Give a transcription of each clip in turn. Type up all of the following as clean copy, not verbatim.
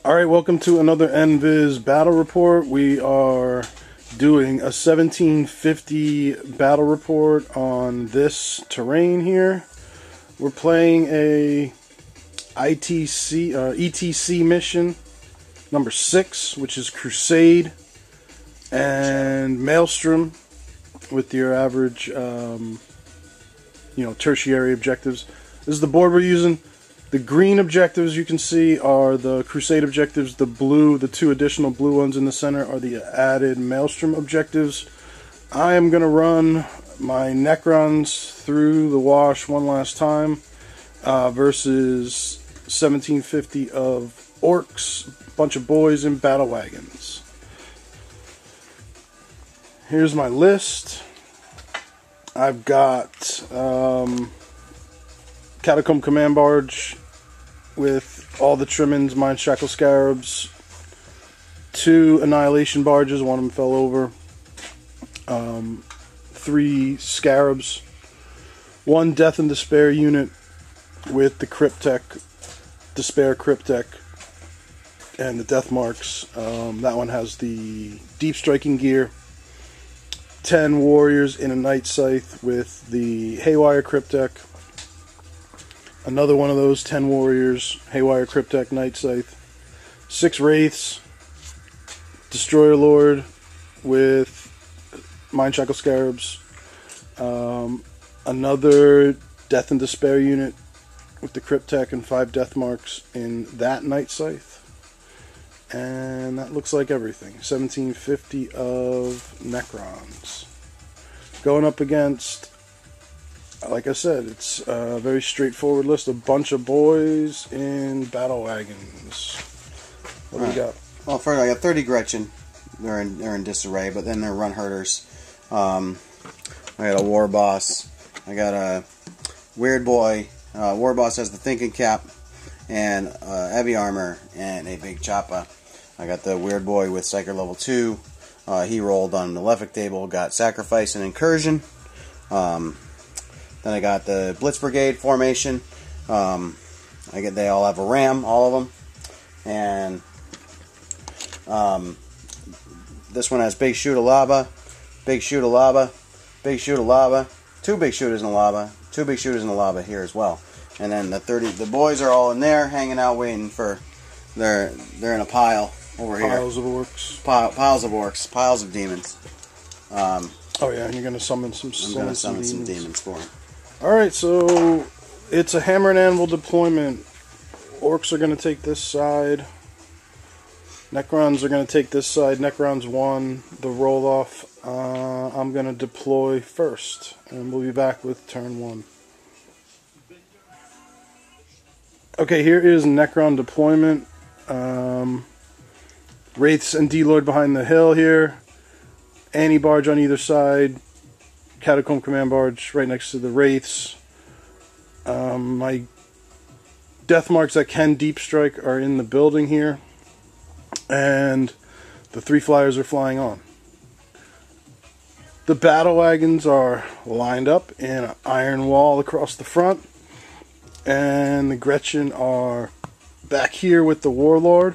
Alright, welcome to another NVIZ battle report. We are doing a 1750 battle report on this terrain here. We're playing a ETC mission number 6, which is Crusade and Maelstrom with your average tertiary objectives. This is the board we're using. The green objectives you can see are the Crusade objectives. The two additional blue ones in the center are the added Maelstrom objectives. I am going to run my Necrons through the wash one last time versus 1750 of Orks, bunch of boys in battle wagons. Here's my list. I've got Catacomb Command Barge with all the trimmings, Mind Shackle Scarabs, 2 Annihilation Barges, one of them fell over, 3 Scarabs, 1 Death and Despair unit with the Cryptek, Despair Cryptek, and the Death Marks. That one has the Deep Striking gear, 10 Warriors in a Night Scythe with the Haywire Cryptek. Another one of those 10 Warriors, Haywire Cryptek, Night Scythe. 6 Wraiths, Destroyer Lord with Mind Shackle Scarabs. Another Death and Despair unit with the Cryptek and 5 Death Marks in that Night Scythe. And that looks like everything. 1750 of Necrons. Going up against, like I said, it's a very straightforward list. A bunch of boys in battle wagons. What do we got? Well, first I got 30 Gretchen. They're in disarray, but then they're run herders. I got a War Boss. I got a Weird Boy. War Boss has the Thinking Cap and heavy armor and a big choppa. I got the Weird Boy with Psyker level 2. He rolled on the Levic table, got Sacrifice and Incursion. Then I got the Blitz Brigade formation. They all have a ram, all of them. And this one has Big Shoot of Lava, Big Shoot of Lava, Big Shoot of Lava, 2 Big Shooters in the lava, 2 Big Shooters in the lava here as well. And then the boys are all in there, hanging out, waiting for. They're in a pile over here. Piles of orcs. Piles of orcs. Piles of demons. Oh yeah, and you're gonna summon some. I'm gonna summon some demons for them. Alright, so it's a hammer and anvil deployment. Orcs are going to take this side. Necrons are going to take this side. Necrons 1, the roll off. I'm going to deploy first, and we'll be back with turn 1. Okay, here is Necron deployment. Wraiths and D-Lord behind the hill here. Anti-Barge on either side. Catacomb Command Barge right next to the Wraiths. My Death Marks that can Deep Strike are in the building here. And the 3 Flyers are flying on. The battle wagons are lined up in an iron wall across the front. And the Gretchen are back here with the Warlord.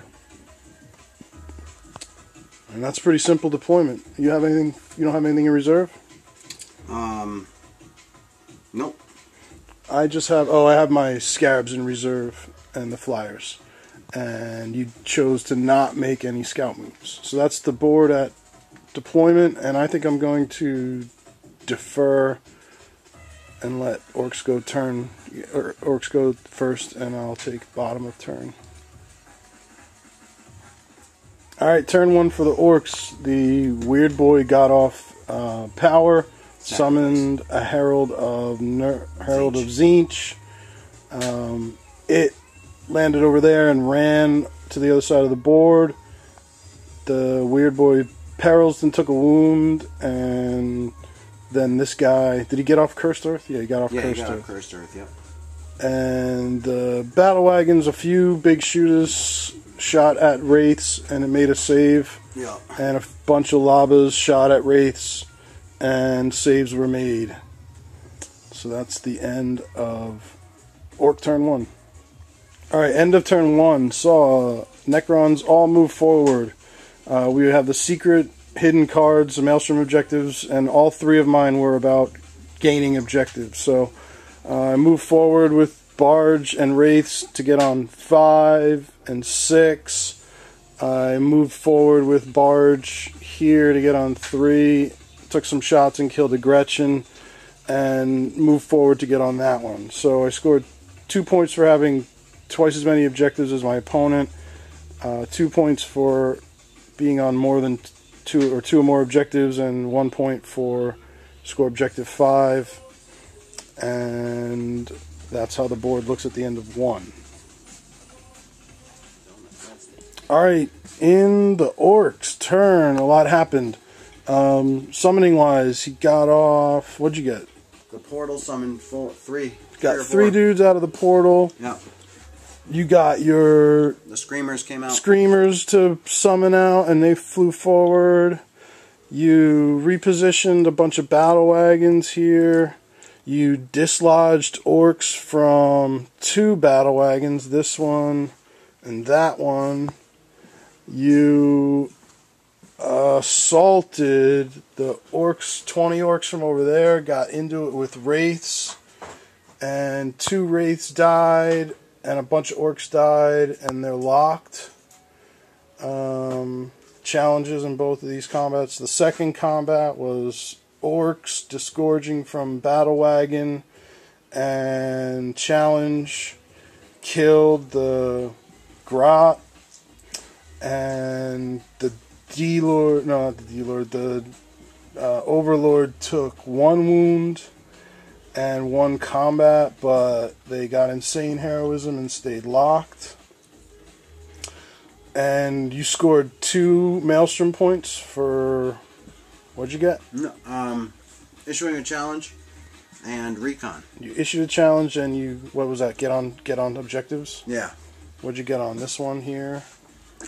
And that's pretty simple deployment. You have anything? You don't have anything in reserve? Nope. I just have, I have my Scarabs in reserve and the Flyers. And you chose to not make any scout moves. So that's the board at deployment, and I think I'm going to defer and let Orks go Orks go first, and I'll take bottom of turn. Alright, turn 1 for the Orks. The Weird Boy got off power. Summoned a Herald of Tzeentch. It landed over there and ran to the other side of the board. The Weird Boy perils and took a wound, and then this guy, did he get off Cursed Earth? Yeah, he got off Cursed Earth. Cursed Earth, yep. And the battle wagons, a few big shooters shot at Wraiths, and it made a save. Yeah. And a bunch of Labas shot at Wraiths, and saves were made. So that's the end of Orc turn 1. Alright, end of turn 1. Saw Necrons all move forward. We have the secret hidden cards, the Maelstrom objectives, and all 3 of mine were about gaining objectives. So I move forward with Barge and Wraiths to get on 5 and 6. I moved forward with Barge here to get on 3. Took some shots and killed a Gretchen, and moved forward to get on that one. So I scored 2 points for having twice as many objectives as my opponent, 2 points for being on more than 2 or more objectives, and 1 point for score objective 5. And that's how the board looks at the end of 1. Alright, in the Orks turn, a lot happened. Summoning wise, he got off, what'd you get? The portal summoned 3. Got 3 dudes out of the portal. Yeah. You got your... The Screamers came out. Screamers to summon out, and they flew forward. You repositioned a bunch of battle wagons here. You dislodged Orks from 2 battle wagons, this one and that one. You assaulted the Orks, 20 Orks from over there, got into it with Wraiths, and 2 Wraiths died, and a bunch of Orks died, and they're locked. Challenges in both of these combats. The second combat was Orks disgorging from battle wagon, and challenge killed the Grot, and the D-Lord, no, not the D-Lord, the Overlord took 1 wound and 1 combat, but they got insane heroism and stayed locked. And you scored 2 Maelstrom points for, what'd you get? No, issuing a challenge and recon. You issued a challenge and you, what was that, get on objectives? Yeah. What'd you get on this one here?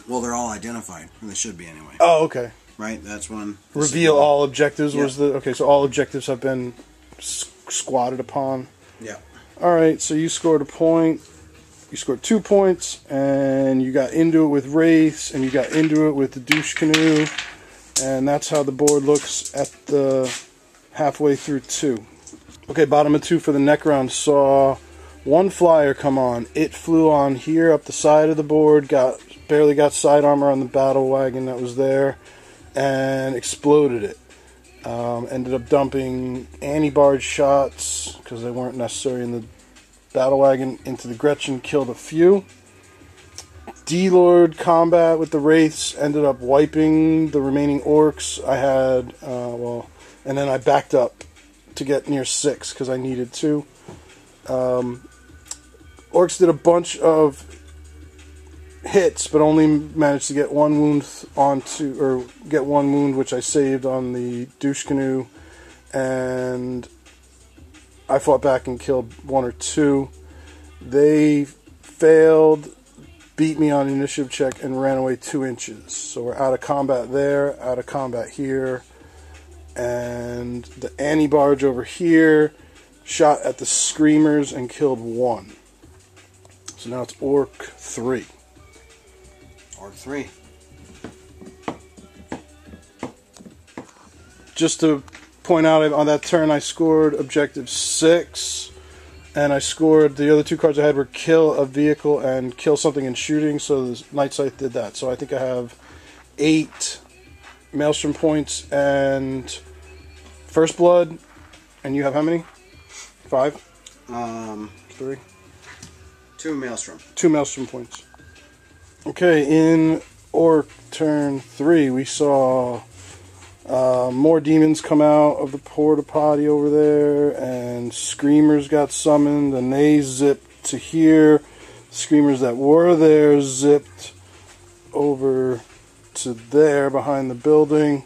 Well, they're all identified. They should be anyway. Oh, okay. Right, that's one. Reveal all objectives Yeah. was the... Okay, so all objectives have been squatted upon. Yeah. Alright, so you scored a point. You scored 2 points, and you got into it with Wraiths, and you got into it with the douche canoe. And that's how the board looks at the halfway through 2. Okay, bottom of 2 for the Necrons. Saw 1 flyer come on. It flew on here up the side of the board, barely got side armor on the battle wagon that was there, and exploded it. Ended up dumping anti-barge shots, because they weren't necessary in the battle wagon, into the Gretchen, killed a few. D-Lord combat with the Wraiths ended up wiping the remaining Orks. I had, and then I backed up to get near 6, because I needed to. Orks did a bunch of hits, but only managed to get 1 wound get 1 wound, which I saved on the douche canoe, and I fought back and killed 1 or 2. They failed, beat me on an initiative check, and ran away 2 inches. So we're out of combat there, out of combat here, and the anti-barge over here shot at the Screamers and killed 1. So now it's Ork 3. Ork 3. Just to point out, on that turn I scored objective 6, and I scored, the other 2 cards I had were kill a vehicle and kill something in shooting, so the Night Scythe did that. So I think I have 8 Maelstrom points and First Blood, and you have how many? 5? 3? 2 Maelstrom. 2 Maelstrom points. Okay, in Ork turn 3, we saw more demons come out of the porta potty over there, and Screamers got summoned, and they zipped to here. Screamers that were there zipped over to there behind the building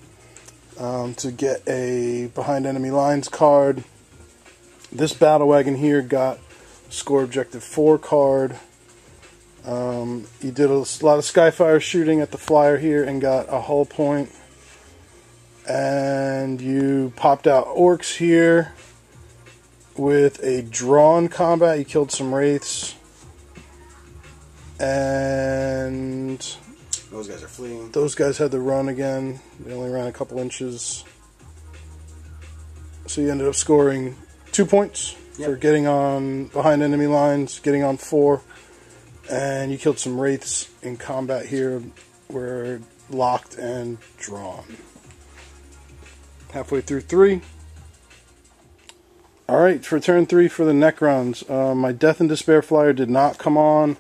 to get a behind enemy lines card. This battle wagon here got score objective 4 card. You did a lot of Skyfire shooting at the flyer here and got a hull point. And you popped out Orks here with a drawn combat. You killed some Wraiths. And those guys are fleeing. Those guys had to run again. They only ran a couple inches. So you ended up scoring 2 points for getting on behind enemy lines, getting on 4. And you killed some wraiths in combat here. We're locked and drawn. Halfway through 3. Alright, for turn 3 for the Necrons, my Death and Despair flyer did not come on.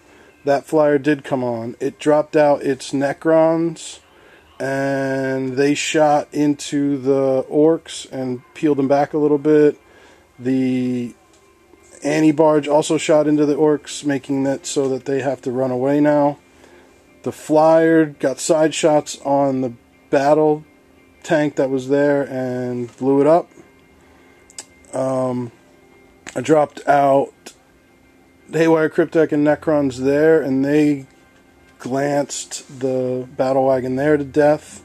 That flyer did come on. It dropped out its Necrons, and they shot into the Orks and peeled them back a little bit. The anti-barge also shot into the Orks, making that so that they have to run away now. The flyer got side shots on the battle tank that was there and blew it up. I dropped out the Haywire Cryptek and Necrons there, and they glanced the battle wagon there to death.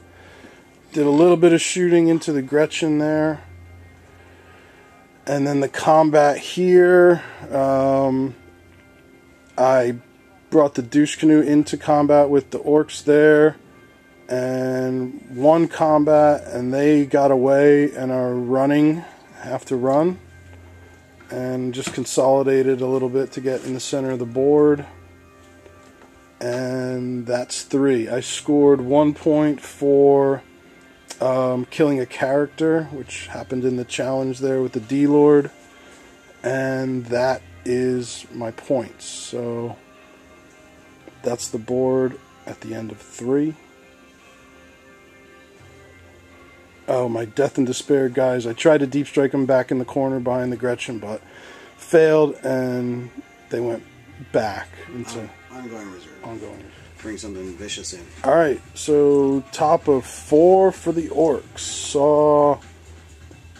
Did a little bit of shooting into the Gretchen there. And then the combat here, I brought the douche canoe into combat with the Orks there, and won combat, and they got away and are running, have to run, and just consolidated a little bit to get in the center of the board. And that's 3. I scored 1 point for killing a character, which happened in the challenge there with the D-Lord, and that is my points. So that's the board at the end of 3. Oh, my Death and Despair guys. I tried to deep strike them back in the corner behind the Gretchen, but failed, and they went back into ongoing reserve. Bring something vicious in. Alright, so top of 4 for the Orks. Saw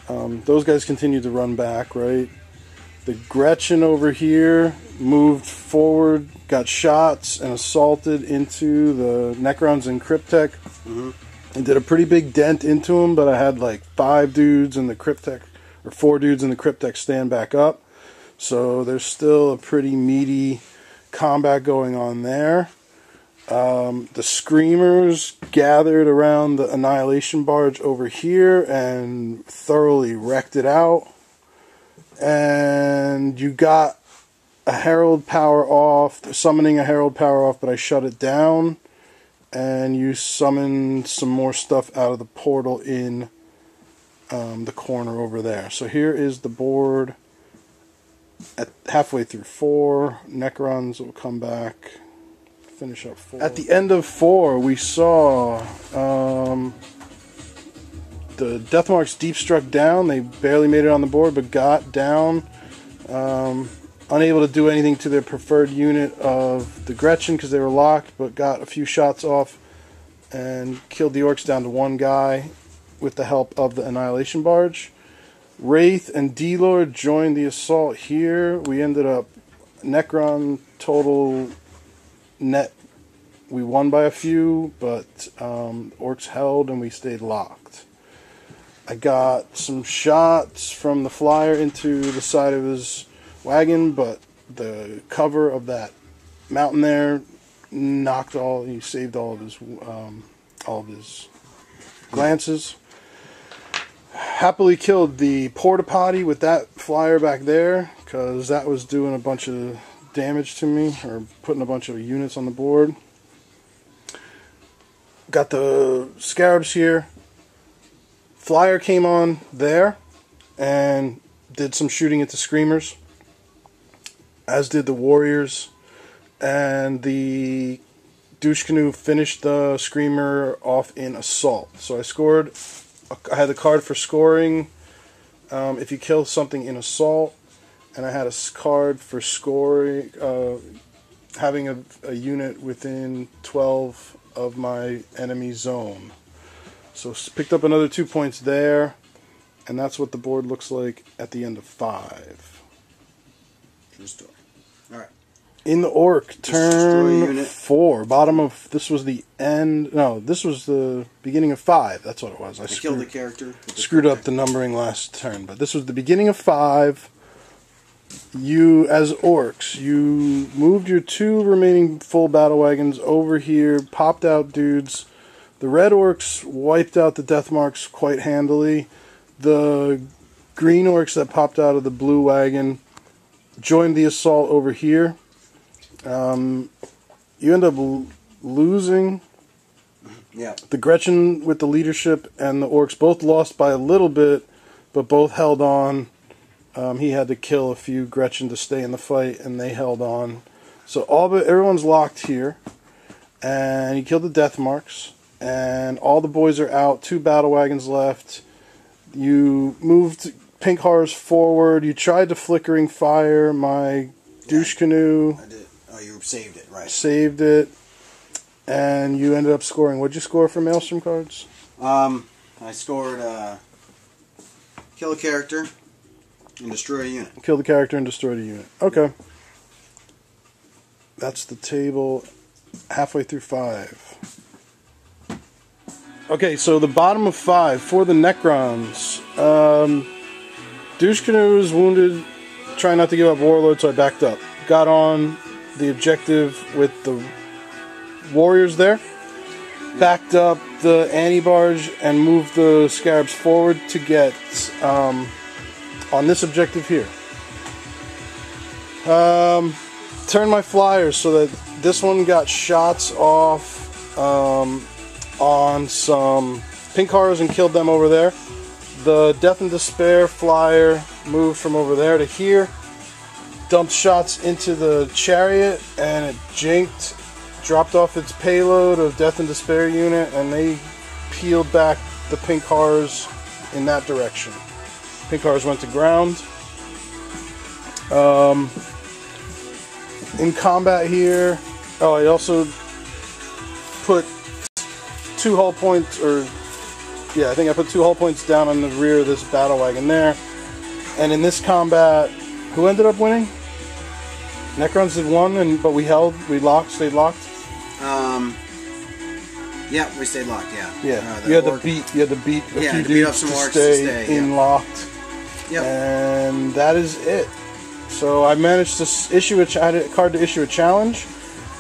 those guys continued to run back, right? The Gretchen over here moved forward, got shots, and assaulted into the Necrons and Cryptek. And did a pretty big dent into them, but I had like 5 dudes in the Cryptek, or 4 dudes in the Cryptek stand back up. So there's still a pretty meaty combat going on there. The Screamers gathered around the Annihilation Barge over here and thoroughly wrecked it out. And you got a Herald power off, summoning a Herald power off, but I shut it down. And you summoned some more stuff out of the portal in the corner over there. So here is the board at halfway through 4. Necrons will come back, finish up 4. At the end of 4, we saw the Deathmarks deep struck down. They barely made it on the board, but got down. Unable to do anything to their preferred unit of the Gretchen because they were locked, but got a few shots off and killed the Orks down to 1 guy with the help of the Annihilation Barge. Wraith and D-Lord joined the assault here. We ended up Necron total net. We won by a few, but Orks held and we stayed locked. I got some shots from the flyer into the side of his wagon, but the cover of that mountain there he saved all of his glances. Happily killed the porta potty with that flyer back there, because that was doing a bunch of damage to me, or putting a bunch of units on the board. Got the Scarabs here. Flyer came on there and did some shooting at the Screamers, as did the Warriors, and the douche canoe finished the Screamer off in assault. So I scored. I had the card for scoring if you kill something in assault, and I had a card for scoring, having a unit within 12 of my enemy zone. So picked up another 2 points there, and that's what the board looks like at the end of 5. True story. All right. In the Ork, turn 4, bottom of, this was the end, no, this was the beginning of 5, that's what it was. I killed the character. Screwed up the numbering last turn, but this was the beginning of 5. you, as Orks, you moved your 2 remaining full battle wagons over here, popped out dudes. The red Orks wiped out the death marks quite handily. The green Orks that popped out of the blue wagon joined the assault over here. You end up losing. Yeah. The Gretchen with the leadership and the Orks both lost by a little bit, but both held on. He had to kill a few Gretchen to stay in the fight, and they held on. So everyone's locked here, and he killed the death marks, and all the boys are out. 2 battle wagons left. You moved pink horrors forward. You tried to flickering fire my douche canoe. I did. Oh, you saved it, right? Saved it, and you ended up scoring. What'd you score for Maelstrom cards? I scored kill a character and destroy a unit. Kill the character and destroy the unit. Okay. That's the table halfway through 5. Okay, so the bottom of 5 for the Necrons. Douche Canoe is wounded, trying not to give up Warlord, so I backed up. Got on the objective with the warriors there. Backed up the anti-barge and moved the scarabs forward to get on this objective here. Turned my flyers so that this one got shots off on some pink horrors and killed them over there. The Death and Despair flyer moved from over there to here. Dumped shots into the chariot and it jinked. Dropped off its payload of Death and Despair unit, and they peeled back the pink horrors in that direction. Pink horrors went to ground. In combat here, I also put 2 hull points, I think I put 2 hull points down on the rear of this battle wagon there. And in this combat, who ended up winning? Necrons did 1, but we stayed locked. Yeah, we stayed locked. Yeah. Yeah. You had to beat a few dudes to stay in locked. Yep. And that is it. So I managed to I had a card to issue a challenge.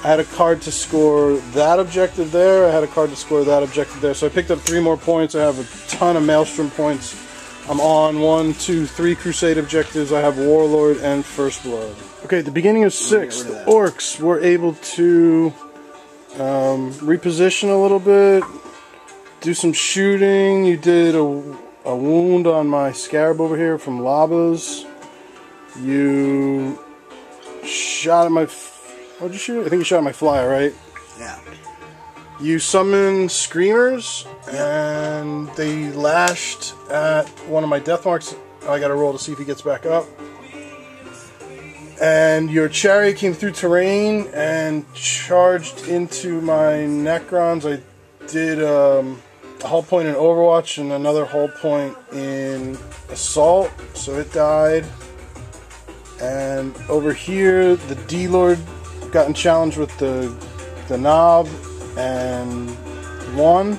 I had a card to score that objective there. I had a card to score that objective there. So I picked up 3 more points. I have a ton of Maelstrom points. I'm on 1, 2, 3 Crusade objectives. I have Warlord and First Blood. Okay, at the beginning of 6, the Orks were able to reposition a little bit, do some shooting. You did a wound on my scarab over here from Labas. You shot at my... What'd you shoot? I think you shot at my flyer, right? Yeah. You summoned Screamers, and they lashed at one of my death marks. I gotta roll to see if he gets back up. And your chariot came through terrain and charged into my Necrons. I did a hull point in Overwatch and another hull point in Assault, so it died. And over here, the D-Lord got in challenge with the knob and won.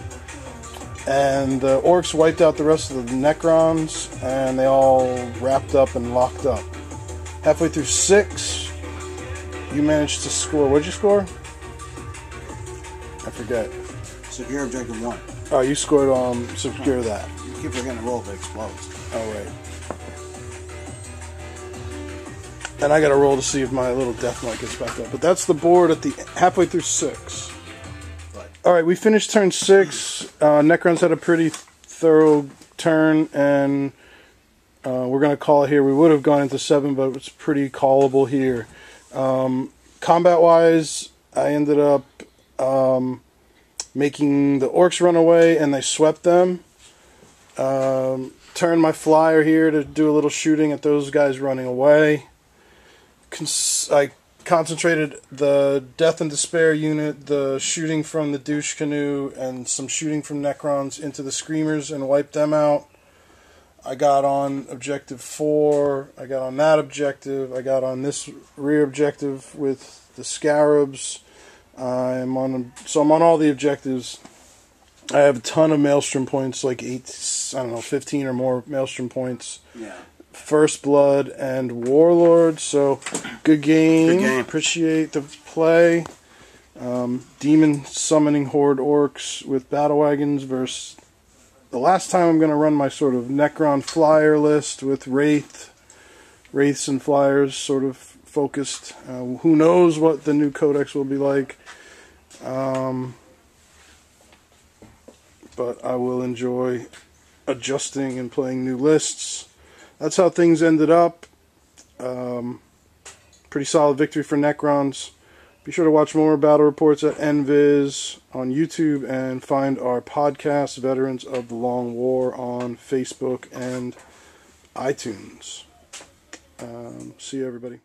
And the Orks wiped out the rest of the Necrons, and they all wrapped up and locked up. Halfway through 6, you managed to score. What'd you score? I forget. Secure objective 1. Oh, you scored secure that. You keep forgetting to roll if it explodes. Oh, right. And I gotta roll to see if my little death mark gets back up. But that's the board at the halfway through 6. Right. Alright, we finished turn 6. Necrons had a pretty thorough turn, and we're going to call it here. We would have gone into 7, but it's pretty callable here. Combat-wise, I ended up making the Orks run away, and they swept them. Turned my flyer here to do a little shooting at those guys running away. I concentrated the Death and Despair unit, the shooting from the Douche Canoe, and some shooting from Necrons into the Screamers and wiped them out. I got on objective 4, I got on that objective, I got on this rear objective with the Scarabs. I'm on all the objectives. I have a ton of Maelstrom points, like 15 or more Maelstrom points. Yeah. First Blood and Warlord. So good game. Good game. Appreciate the play. Demon Summoning Horde Orks with Battle Wagons versus... The last time I'm going to run my sort of Necron flyer list with Wraiths and Flyers sort of focused. Who knows what the new codex will be like. But I will enjoy adjusting and playing new lists. That's how things ended up. Pretty solid victory for Necrons. Be sure to watch more battle reports at NViz on YouTube and find our podcast, Veterans of the Long War, on Facebook and iTunes. See you, everybody.